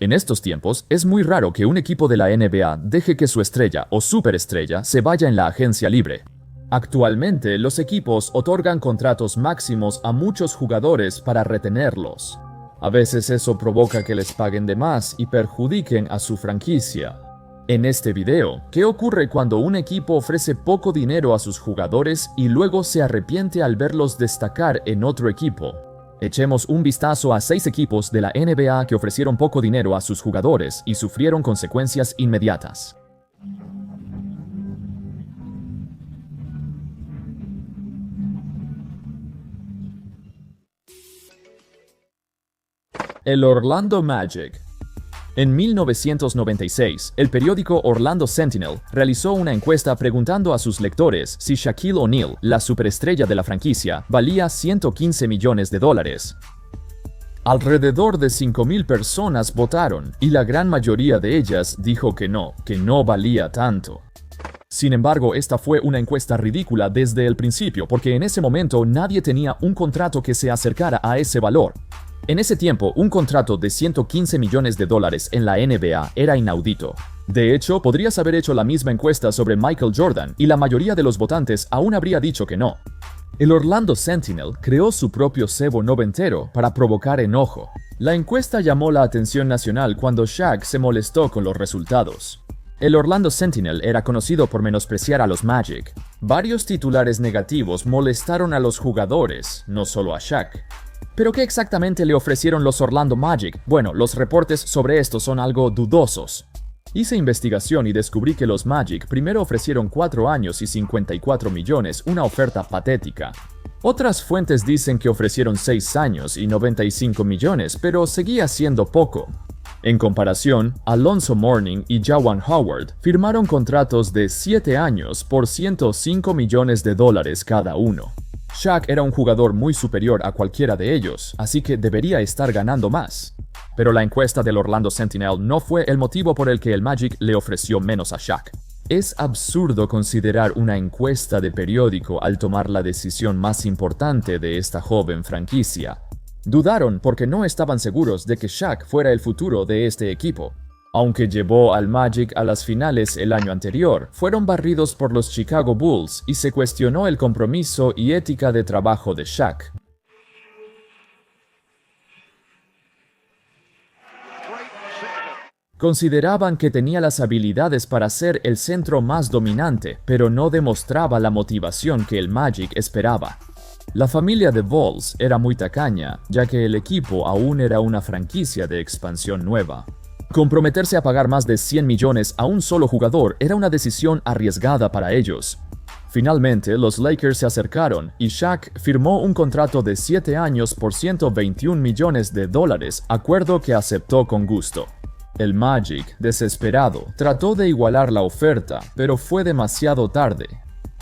En estos tiempos, es muy raro que un equipo de la NBA deje que su estrella o superestrella se vaya en la agencia libre. Actualmente, los equipos otorgan contratos máximos a muchos jugadores para retenerlos. A veces eso provoca que les paguen de más y perjudiquen a su franquicia. En este video, ¿qué ocurre cuando un equipo ofrece poco dinero a sus jugadores y luego se arrepiente al verlos destacar en otro equipo? Echemos un vistazo a 6 equipos de la NBA que ofrecieron poco dinero a sus jugadores y sufrieron consecuencias inmediatas. El Orlando Magic. En 1996, el periódico Orlando Sentinel realizó una encuesta preguntando a sus lectores si Shaquille O'Neal, la superestrella de la franquicia, valía $115 millones. Alrededor de 5,000 personas votaron y la gran mayoría de ellas dijo que no valía tanto. Sin embargo, esta fue una encuesta ridícula desde el principio porque en ese momento nadie tenía un contrato que se acercara a ese valor. En ese tiempo, un contrato de $115 millones en la NBA era inaudito. De hecho, podrías haber hecho la misma encuesta sobre Michael Jordan y la mayoría de los votantes aún habría dicho que no. El Orlando Sentinel creó su propio cebo noventero para provocar enojo. La encuesta llamó la atención nacional cuando Shaq se molestó con los resultados. El Orlando Sentinel era conocido por menospreciar a los Magic. Varios titulares negativos molestaron a los jugadores, no solo a Shaq. ¿Pero qué exactamente le ofrecieron los Orlando Magic? Bueno, los reportes sobre esto son algo dudosos. Hice investigación y descubrí que los Magic primero ofrecieron 4 años y 54 millones, una oferta patética. Otras fuentes dicen que ofrecieron 6 años y 95 millones, pero seguía siendo poco. En comparación, Alonzo Mourning y Juwan Howard firmaron contratos de 7 años por $105 millones cada uno. Shaq era un jugador muy superior a cualquiera de ellos, así que debería estar ganando más. Pero la encuesta del Orlando Sentinel no fue el motivo por el que el Magic le ofreció menos a Shaq. Es absurdo considerar una encuesta de periódico al tomar la decisión más importante de esta joven franquicia. Dudaron porque no estaban seguros de que Shaq fuera el futuro de este equipo. Aunque llevó al Magic a las finales el año anterior, fueron barridos por los Chicago Bulls y se cuestionó el compromiso y ética de trabajo de Shaq. Consideraban que tenía las habilidades para ser el centro más dominante, pero no demostraba la motivación que el Magic esperaba. La familia de Bulls era muy tacaña, ya que el equipo aún era una franquicia de expansión nueva. Comprometerse a pagar más de 100 millones a un solo jugador era una decisión arriesgada para ellos. Finalmente, los Lakers se acercaron y Shaq firmó un contrato de 7 años por $121 millones, acuerdo que aceptó con gusto. El Magic, desesperado, trató de igualar la oferta, pero fue demasiado tarde.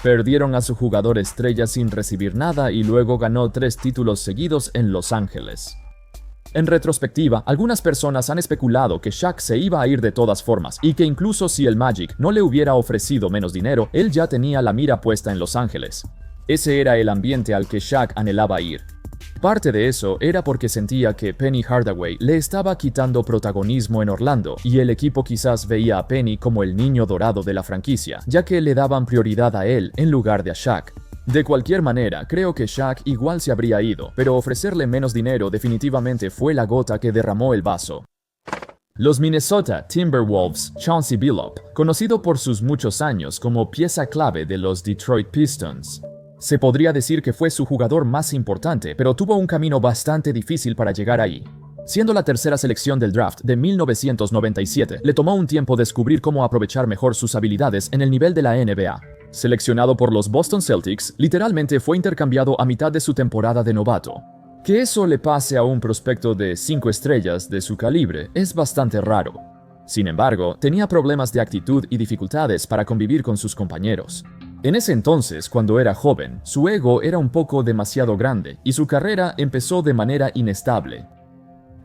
Perdieron a su jugador estrella sin recibir nada y luego ganó 3 títulos seguidos en Los Ángeles. En retrospectiva, algunas personas han especulado que Shaq se iba a ir de todas formas y que incluso si el Magic no le hubiera ofrecido menos dinero, él ya tenía la mira puesta en Los Ángeles. Ese era el ambiente al que Shaq anhelaba ir. Parte de eso era porque sentía que Penny Hardaway le estaba quitando protagonismo en Orlando y el equipo quizás veía a Penny como el niño dorado de la franquicia, ya que le daban prioridad a él en lugar de a Shaq. De cualquier manera, creo que Shaq igual se habría ido, pero ofrecerle menos dinero definitivamente fue la gota que derramó el vaso. Los Minnesota Timberwolves, Chauncey Billups, conocido por sus muchos años como pieza clave de los Detroit Pistons. Se podría decir que fue su jugador más importante, pero tuvo un camino bastante difícil para llegar ahí. Siendo la tercera selección del draft de 1997, le tomó un tiempo descubrir cómo aprovechar mejor sus habilidades en el nivel de la NBA. Seleccionado por los Boston Celtics, literalmente fue intercambiado a mitad de su temporada de novato. Que eso le pase a un prospecto de 5 estrellas de su calibre es bastante raro. Sin embargo, tenía problemas de actitud y dificultades para convivir con sus compañeros. En ese entonces, cuando era joven, su ego era un poco demasiado grande y su carrera empezó de manera inestable.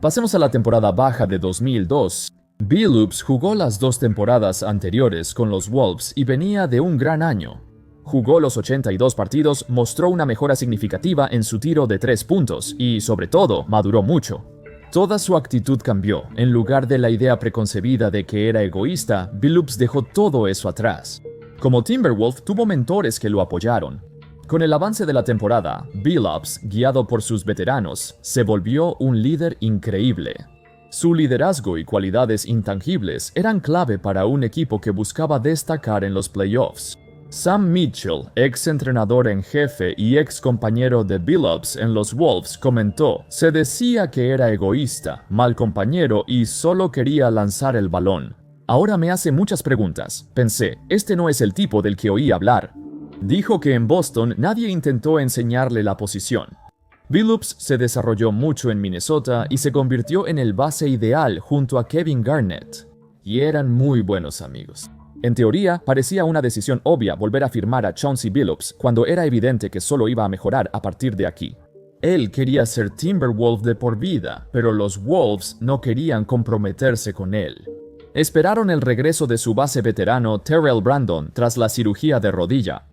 Pasemos a la temporada baja de 2002. Billups jugó las 2 temporadas anteriores con los Wolves y venía de un gran año. Jugó los 82 partidos, mostró una mejora significativa en su tiro de 3 puntos y, sobre todo, maduró mucho. Toda su actitud cambió. En lugar de la idea preconcebida de que era egoísta, Billups dejó todo eso atrás. Como Timberwolf, tuvo mentores que lo apoyaron. Con el avance de la temporada, Billups, guiado por sus veteranos, se volvió un líder increíble. Su liderazgo y cualidades intangibles eran clave para un equipo que buscaba destacar en los playoffs. Sam Mitchell, ex entrenador en jefe y ex compañero de Billups en los Wolves, comentó: "Se decía que era egoísta, mal compañero y solo quería lanzar el balón. Ahora me hace muchas preguntas. Pensé, este no es el tipo del que oí hablar". Dijo que en Boston nadie intentó enseñarle la posición. Billups se desarrolló mucho en Minnesota y se convirtió en el base ideal junto a Kevin Garnett. Y eran muy buenos amigos. En teoría, parecía una decisión obvia volver a firmar a Chauncey Billups cuando era evidente que solo iba a mejorar a partir de aquí. Él quería ser Timberwolf de por vida, pero los Wolves no querían comprometerse con él. Esperaron el regreso de su base veterano Terrell Brandon tras la cirugía de rodilla.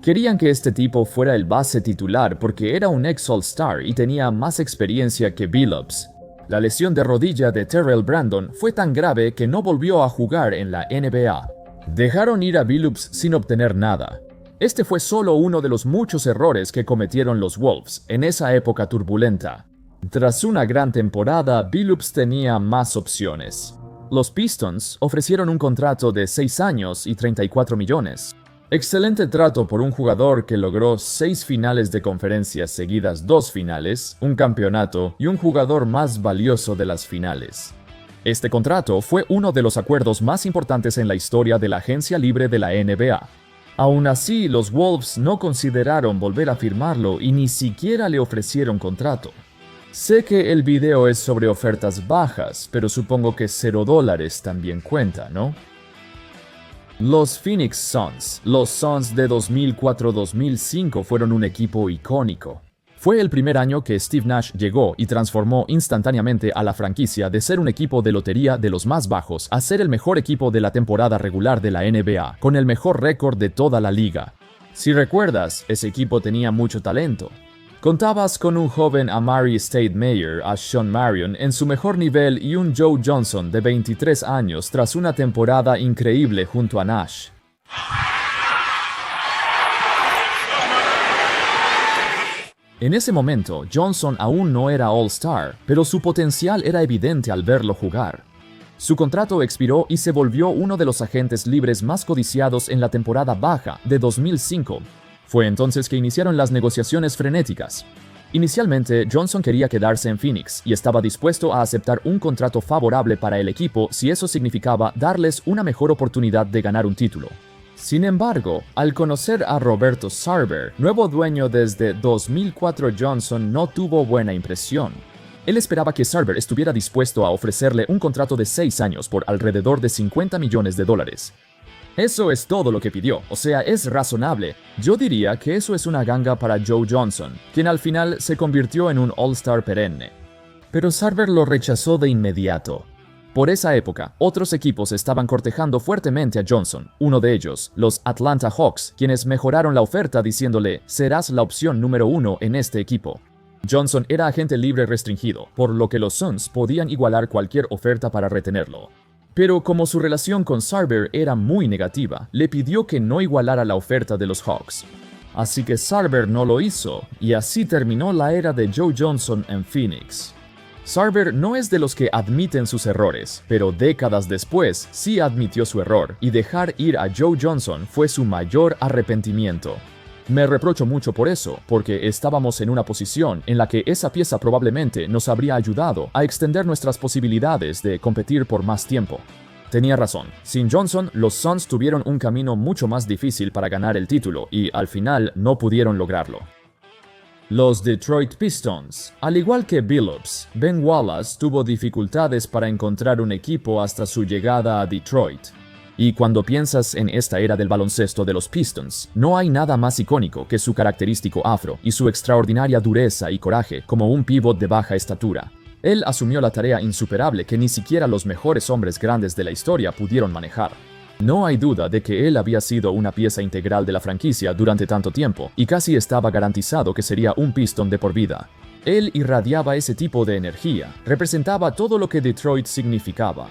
Querían que este tipo fuera el base titular porque era un ex All-Star y tenía más experiencia que Billups. La lesión de rodilla de Terrell Brandon fue tan grave que no volvió a jugar en la NBA. Dejaron ir a Billups sin obtener nada. Este fue solo uno de los muchos errores que cometieron los Wolves en esa época turbulenta. Tras una gran temporada, Billups tenía más opciones. Los Pistons ofrecieron un contrato de 6 años y 34 millones. Excelente trato por un jugador que logró 6 finales de conferencia seguidas, 2 finales, un campeonato y un jugador más valioso de las finales. Este contrato fue uno de los acuerdos más importantes en la historia de la agencia libre de la NBA. Aún así, los Wolves no consideraron volver a firmarlo y ni siquiera le ofrecieron contrato. Sé que el video es sobre ofertas bajas, pero supongo que $0 también cuenta, ¿no? Los Phoenix Suns. Los Suns de 2004-2005 fueron un equipo icónico. Fue el primer año que Steve Nash llegó y transformó instantáneamente a la franquicia de ser un equipo de lotería de los más bajos a ser el mejor equipo de la temporada regular de la NBA, con el mejor récord de toda la liga. Si recuerdas, ese equipo tenía mucho talento. Contabas con un joven Amari Stoudemire, a Sean Marion en su mejor nivel y un Joe Johnson de 23 años tras una temporada increíble junto a Nash. En ese momento, Johnson aún no era All-Star, pero su potencial era evidente al verlo jugar. Su contrato expiró y se volvió uno de los agentes libres más codiciados en la temporada baja de 2005. Fue entonces que iniciaron las negociaciones frenéticas. Inicialmente, Johnson quería quedarse en Phoenix y estaba dispuesto a aceptar un contrato favorable para el equipo si eso significaba darles una mejor oportunidad de ganar un título. Sin embargo, al conocer a Roberto Sarver, nuevo dueño desde 2004, Johnson no tuvo buena impresión. Él esperaba que Sarver estuviera dispuesto a ofrecerle un contrato de 6 años por alrededor de $50 millones. Eso es todo lo que pidió, o sea, es razonable. Yo diría que eso es una ganga para Joe Johnson, quien al final se convirtió en un All-Star perenne. Pero Sarver lo rechazó de inmediato. Por esa época, otros equipos estaban cortejando fuertemente a Johnson, uno de ellos, los Atlanta Hawks, quienes mejoraron la oferta diciéndole: "Serás la opción número 1 en este equipo". Johnson era agente libre restringido, por lo que los Suns podían igualar cualquier oferta para retenerlo. Pero como su relación con Sarver era muy negativa, le pidió que no igualara la oferta de los Hawks. Así que Sarver no lo hizo, y así terminó la era de Joe Johnson en Phoenix. Sarver no es de los que admiten sus errores, pero décadas después sí admitió su error, y dejar ir a Joe Johnson fue su mayor arrepentimiento. Me reprocho mucho por eso, porque estábamos en una posición en la que esa pieza probablemente nos habría ayudado a extender nuestras posibilidades de competir por más tiempo. Tenía razón, sin Johnson, los Suns tuvieron un camino mucho más difícil para ganar el título y al final no pudieron lograrlo. Los Detroit Pistons. Al igual que Billups, Ben Wallace tuvo dificultades para encontrar un equipo hasta su llegada a Detroit. Y cuando piensas en esta era del baloncesto de los Pistons, no hay nada más icónico que su característico afro y su extraordinaria dureza y coraje como un pívot de baja estatura. Él asumió la tarea insuperable que ni siquiera los mejores hombres grandes de la historia pudieron manejar. No hay duda de que él había sido una pieza integral de la franquicia durante tanto tiempo y casi estaba garantizado que sería un Piston de por vida. Él irradiaba ese tipo de energía, representaba todo lo que Detroit significaba.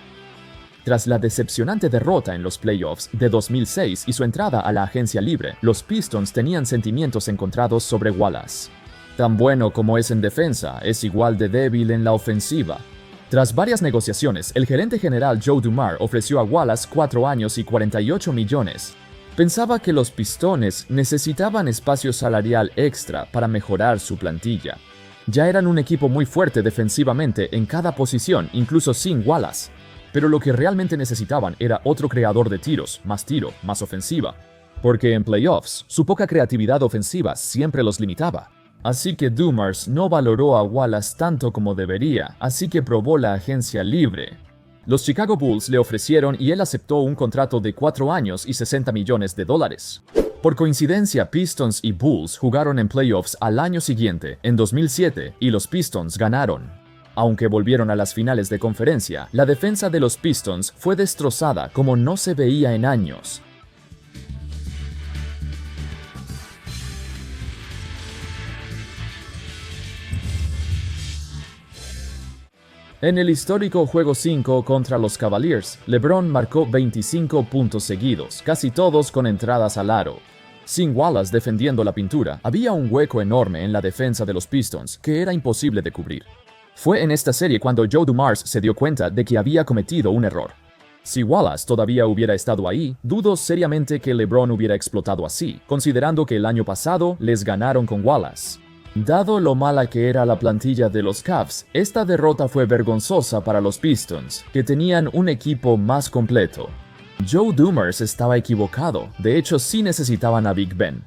Tras la decepcionante derrota en los playoffs de 2006 y su entrada a la agencia libre, los Pistons tenían sentimientos encontrados sobre Wallace. Tan bueno como es en defensa, es igual de débil en la ofensiva. Tras varias negociaciones, el gerente general Joe Dumars ofreció a Wallace 4 años y 48 millones. Pensaba que los Pistones necesitaban espacio salarial extra para mejorar su plantilla. Ya eran un equipo muy fuerte defensivamente en cada posición, incluso sin Wallace. Pero lo que realmente necesitaban era otro creador de tiros, más ofensiva. Porque en playoffs, su poca creatividad ofensiva siempre los limitaba. Así que Dumars no valoró a Wallace tanto como debería, así que probó la agencia libre. Los Chicago Bulls le ofrecieron y él aceptó un contrato de 4 años y 60 millones de dólares. Por coincidencia, Pistons y Bulls jugaron en playoffs al año siguiente, en 2007, y los Pistons ganaron. Aunque volvieron a las finales de conferencia, la defensa de los Pistons fue destrozada como no se veía en años. En el histórico Juego 5 contra los Cavaliers, LeBron marcó 25 puntos seguidos, casi todos con entradas al aro. Sin Wallace defendiendo la pintura, había un hueco enorme en la defensa de los Pistons que era imposible de cubrir. Fue en esta serie cuando Joe Dumars se dio cuenta de que había cometido un error. Si Wallace todavía hubiera estado ahí, dudo seriamente que LeBron hubiera explotado así, considerando que el año pasado les ganaron con Wallace. Dado lo mala que era la plantilla de los Cavs, esta derrota fue vergonzosa para los Pistons, que tenían un equipo más completo. Joe Dumars estaba equivocado, de hecho sí necesitaban a Big Ben.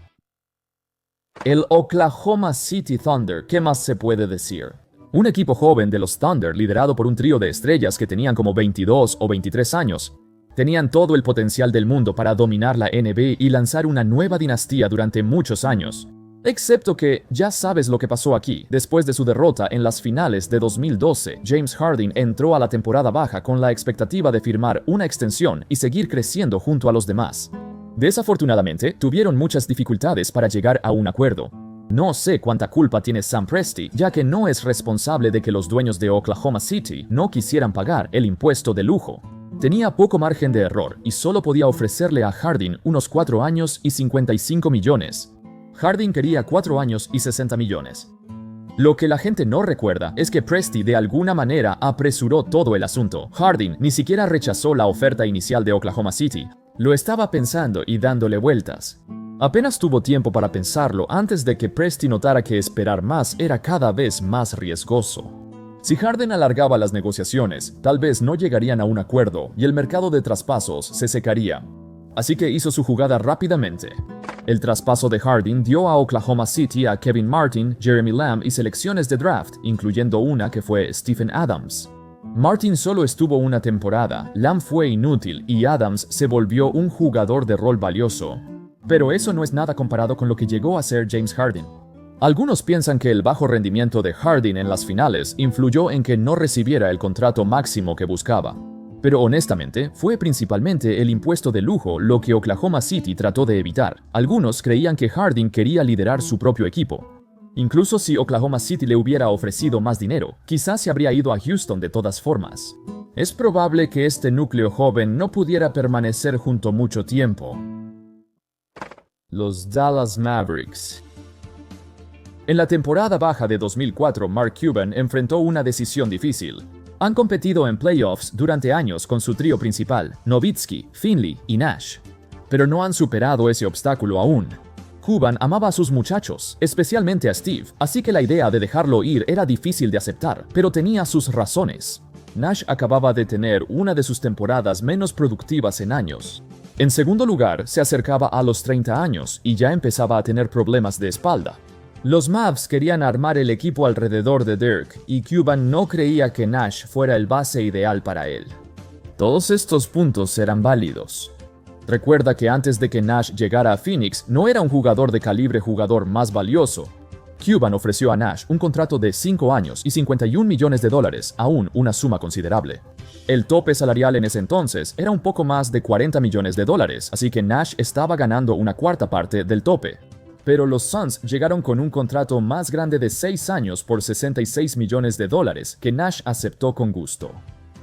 El Oklahoma City Thunder, ¿qué más se puede decir? Un equipo joven de los Thunder liderado por un trío de estrellas que tenían como 22 o 23 años. Tenían todo el potencial del mundo para dominar la NBA y lanzar una nueva dinastía durante muchos años. Excepto que ya sabes lo que pasó aquí. Después de su derrota en las finales de 2012, James Harden entró a la temporada baja con la expectativa de firmar una extensión y seguir creciendo junto a los demás. Desafortunadamente, tuvieron muchas dificultades para llegar a un acuerdo. No sé cuánta culpa tiene Sam Presti, ya que no es responsable de que los dueños de Oklahoma City no quisieran pagar el impuesto de lujo. Tenía poco margen de error y solo podía ofrecerle a Harden unos 4 años y 55 millones. Harden quería 4 años y 60 millones. Lo que la gente no recuerda es que Presti de alguna manera apresuró todo el asunto. Harden ni siquiera rechazó la oferta inicial de Oklahoma City. Lo estaba pensando y dándole vueltas. Apenas tuvo tiempo para pensarlo antes de que Presti notara que esperar más era cada vez más riesgoso. Si Harden alargaba las negociaciones, tal vez no llegarían a un acuerdo y el mercado de traspasos se secaría. Así que hizo su jugada rápidamente. El traspaso de Harden dio a Oklahoma City a Kevin Martin, Jeremy Lamb y selecciones de draft, incluyendo una que fue Stephen Adams. Martin solo estuvo una temporada, Lamb fue inútil y Adams se volvió un jugador de rol valioso. Pero eso no es nada comparado con lo que llegó a ser James Harden. Algunos piensan que el bajo rendimiento de Harden en las finales influyó en que no recibiera el contrato máximo que buscaba. Pero honestamente, fue principalmente el impuesto de lujo lo que Oklahoma City trató de evitar. Algunos creían que Harden quería liderar su propio equipo. Incluso si Oklahoma City le hubiera ofrecido más dinero, quizás se habría ido a Houston de todas formas. Es probable que este núcleo joven no pudiera permanecer junto mucho tiempo. Los Dallas Mavericks. En la temporada baja de 2004, Mark Cuban enfrentó una decisión difícil. Han competido en playoffs durante años con su trío principal, Nowitzki, Finley y Nash. Pero no han superado ese obstáculo aún. Cuban amaba a sus muchachos, especialmente a Steve, así que la idea de dejarlo ir era difícil de aceptar, pero tenía sus razones. Nash acababa de tener una de sus temporadas menos productivas en años. En segundo lugar, se acercaba a los 30 años y ya empezaba a tener problemas de espalda. Los Mavs querían armar el equipo alrededor de Dirk y Cuban no creía que Nash fuera el base ideal para él. Todos estos puntos eran válidos. Recuerda que antes de que Nash llegara a Phoenix, no era un jugador de calibre jugador más valioso. Cuban ofreció a Nash un contrato de 5 años y 51 millones de dólares, aún una suma considerable. El tope salarial en ese entonces era un poco más de 40 millones de dólares, así que Nash estaba ganando una cuarta parte del tope. pero los Suns llegaron con un contrato más grande de 6 años por $66 millones que Nash aceptó con gusto.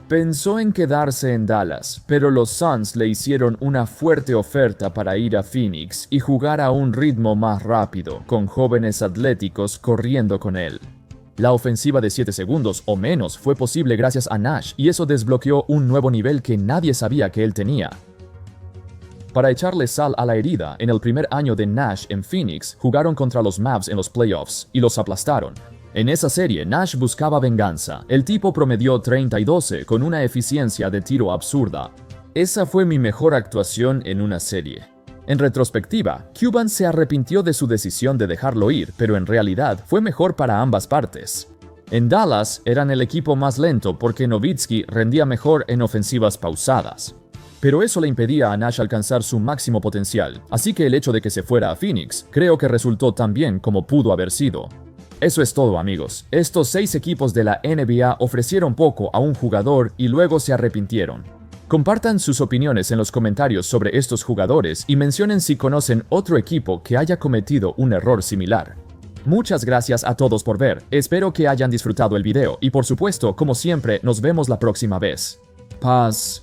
Pensó en quedarse en Dallas, pero los Suns le hicieron una fuerte oferta para ir a Phoenix y jugar a un ritmo más rápido, con jóvenes atléticos corriendo con él. La ofensiva de 7 segundos o menos fue posible gracias a Nash y eso desbloqueó un nuevo nivel que nadie sabía que él tenía. Para echarle sal a la herida, en el primer año de Nash en Phoenix, jugaron contra los Mavs en los playoffs y los aplastaron. En esa serie, Nash buscaba venganza. El tipo promedió 30 y 12 con una eficiencia de tiro absurda. Esa fue mi mejor actuación en una serie. En retrospectiva, Cuban se arrepintió de su decisión de dejarlo ir, pero en realidad fue mejor para ambas partes. En Dallas eran el equipo más lento porque Nowitzki rendía mejor en ofensivas pausadas. Pero eso le impedía a Nash alcanzar su máximo potencial, así que el hecho de que se fuera a Phoenix creo que resultó tan bien como pudo haber sido. Eso es todo, amigos. Estos 6 equipos de la NBA ofrecieron poco a un jugador y luego se arrepintieron. Compartan sus opiniones en los comentarios sobre estos jugadores y mencionen si conocen otro equipo que haya cometido un error similar. Muchas gracias a todos por ver, espero que hayan disfrutado el video y por supuesto, como siempre, nos vemos la próxima vez. Paz.